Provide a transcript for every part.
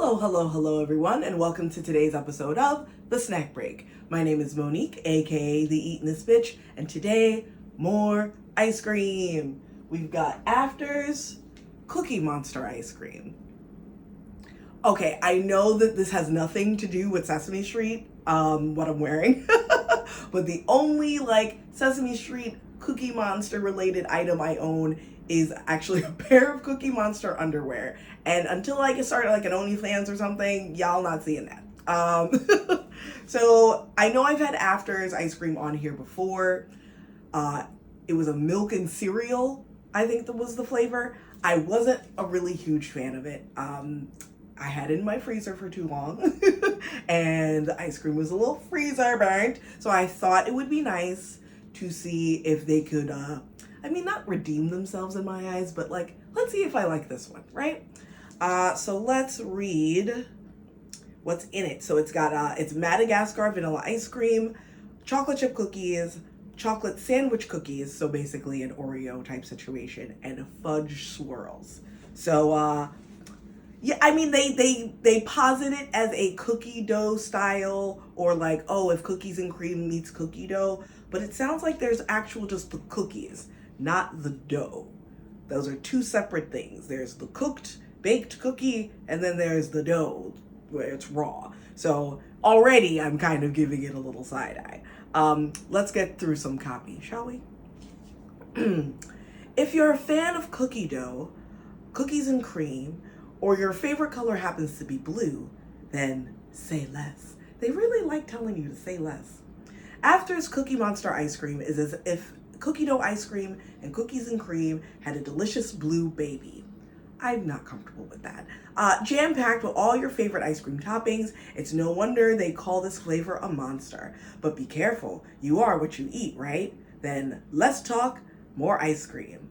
Hello, hello, hello, everyone, and welcome to today's episode of The Snack Break. My name is Monique, aka The Eatin' This Bitch, and today, more ice cream. We've got Afters Cookiemonster ice cream. Okay, I know that this has nothing to do with Sesame Street, what I'm wearing, but the only, Sesame Street Cookie Monster related item I own is actually a pair of Cookie Monster underwear. And until I get started an OnlyFans or something, y'all not seeing that. So I know I've had Afters ice cream on here before. It was a milk and cereal, I think that was the flavor. I wasn't a really huge fan of it. I had it in my freezer for too long and the ice cream was a little freezer burnt. So I thought it would be nice to see if they could, not redeem themselves in my eyes, but let's see if I like this one, right? So let's read what's in it. So it's got, it's Madagascar vanilla ice cream, chocolate chip cookies, chocolate sandwich cookies, so basically an Oreo type situation, and fudge swirls. So, yeah, they posit it as a cookie dough style, or if cookies and cream meets cookie dough, but it sounds like there's actual just the cookies, not the dough. Those are two separate things. There's the baked cookie, and then there's the dough where it's raw. So already I'm kind of giving it a little side eye. Let's get through some copy, shall we? If you're a fan of cookie dough, cookies and cream, or your favorite color happens to be blue, then say less. They really like telling you to say less. After's Cookiemonster ice cream is as if cookie dough ice cream and cookies and cream had a delicious blue baby. I'm not comfortable with that. Jam-packed with all your favorite ice cream toppings, it's no wonder they call this flavor a monster. But be careful, you are what you eat, right? Then less talk, more ice cream.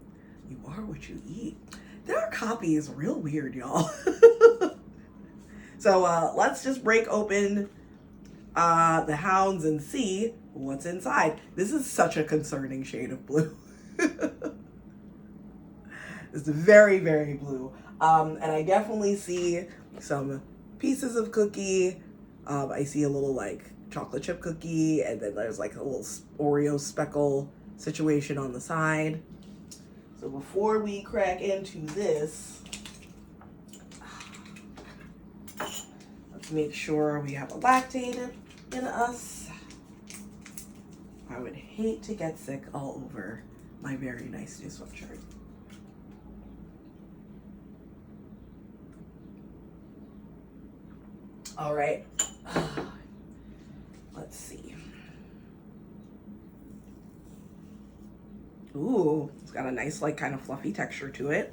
You are what you eat. Their copy is real weird, y'all. So let's just break open the hounds and see what's inside. This is such a concerning shade of blue. It's very, very blue. And I definitely see some pieces of cookie. I see a little chocolate chip cookie, and then there's a little Oreo speckle situation on the side. So before we crack into this, let's make sure we have a lactated in us. I would hate to get sick all over my very nice new sweatshirt. All right, let's see. Ooh, it's got a nice, kind of fluffy texture to it.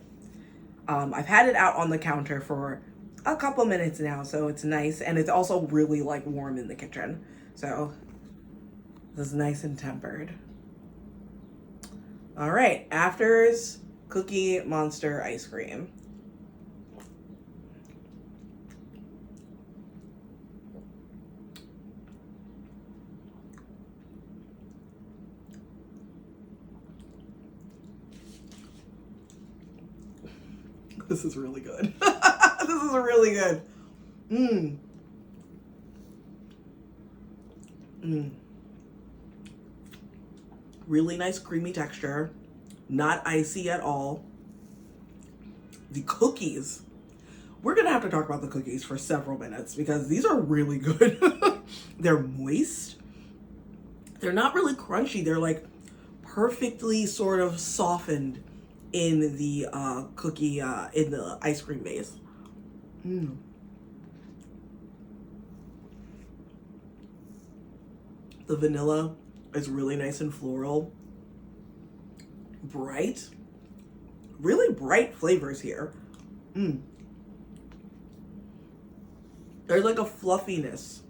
I've had it out on the counter for a couple minutes now, so it's nice. And it's also really, warm in the kitchen. So this is nice and tempered. All right, Afters Cookiemonster ice cream. This is really good. This is really good. Really nice creamy texture. Not icy at all. The cookies. We're going to have to talk about the cookies for several minutes because these are really good. They're moist. They're not really crunchy. They're perfectly sort of softened in the cookie, in the ice cream base. The vanilla is really nice and floral. Bright. Really bright flavors here. There's a fluffiness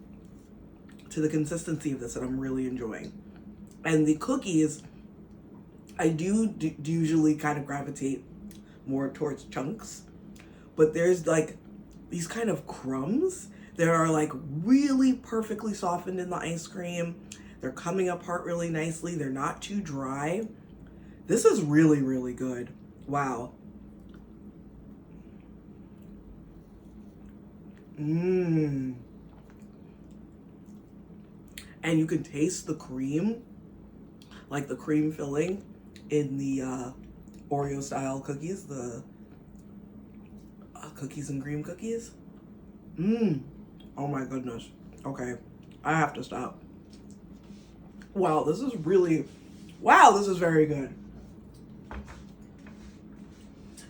to the consistency of this that I'm really enjoying. And the cookies, I do usually kind of gravitate more towards chunks, but there's these kind of crumbs that are really perfectly softened in the ice cream. They're coming apart really nicely. They're not too dry. This is really, really good. Wow. Mmm. And you can taste the cream, like the cream filling in the Oreo style cookies, the cookies and cream cookies. Mmm. Oh my goodness. Okay, I have to stop. Wow, this is very good.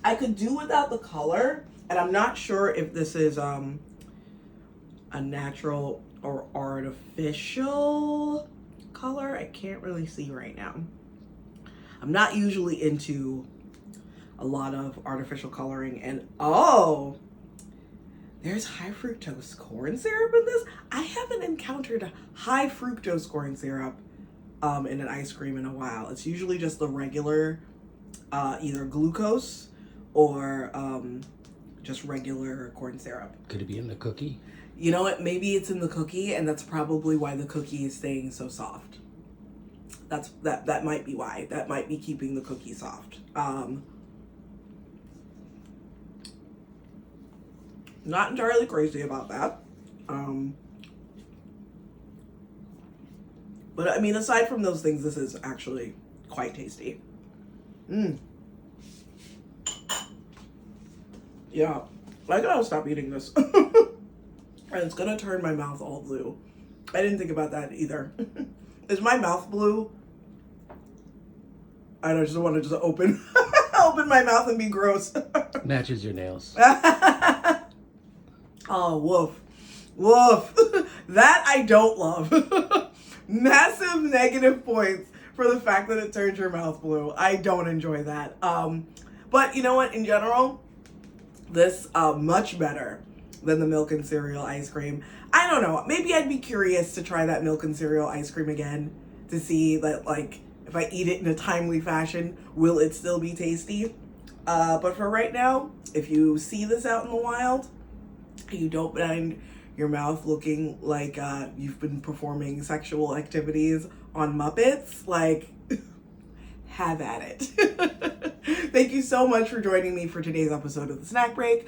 I could do without the color, and I'm not sure if this is a natural or artificial color. I can't really see right now. I'm not usually into a lot of artificial coloring, and oh, there's high fructose corn syrup in this. I haven't encountered high fructose corn syrup in an ice cream in a while. It's usually just the regular either glucose or just regular corn syrup. Could it be in the cookie? You know what? Maybe it's in the cookie, and that's probably why the cookie is staying so soft. That might be why. That might be keeping the cookie soft. Not entirely crazy about that. But I mean, aside from those things, this is actually quite tasty. Mmm. Yeah, I gotta stop eating this. And it's gonna turn my mouth all blue. I didn't think about that either. Is my mouth blue? I just want to just open my mouth and be gross. Matches your nails. Oh, woof. Woof. That I don't love. Massive negative points for the fact that it turns your mouth blue. I don't enjoy that. But you know what? In general, this much better than the milk and cereal ice cream. I don't know. Maybe I'd be curious to try that milk and cereal ice cream again to see that, like, if I eat it in a timely fashion, will it still be tasty? But for right now, if you see this out in the wild, you don't mind your mouth looking like you've been performing sexual activities on Muppets, like, have at it. Thank you so much for joining me for today's episode of The Snack Break.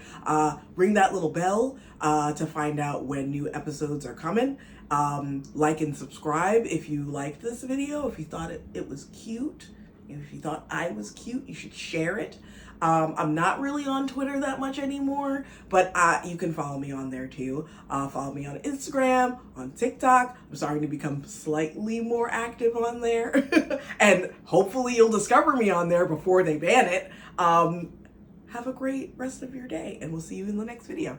Ring that little bell to find out when new episodes are coming. Like and subscribe if you liked this video, if you thought it was cute. If you thought I was cute, you should share it. I'm not really on Twitter that much anymore, but you can follow me on there too. Follow me on Instagram, on TikTok. I'm starting to become slightly more active on there. And hopefully you'll discover me on there before they ban it. Have a great rest of your day, and we'll see you in the next video.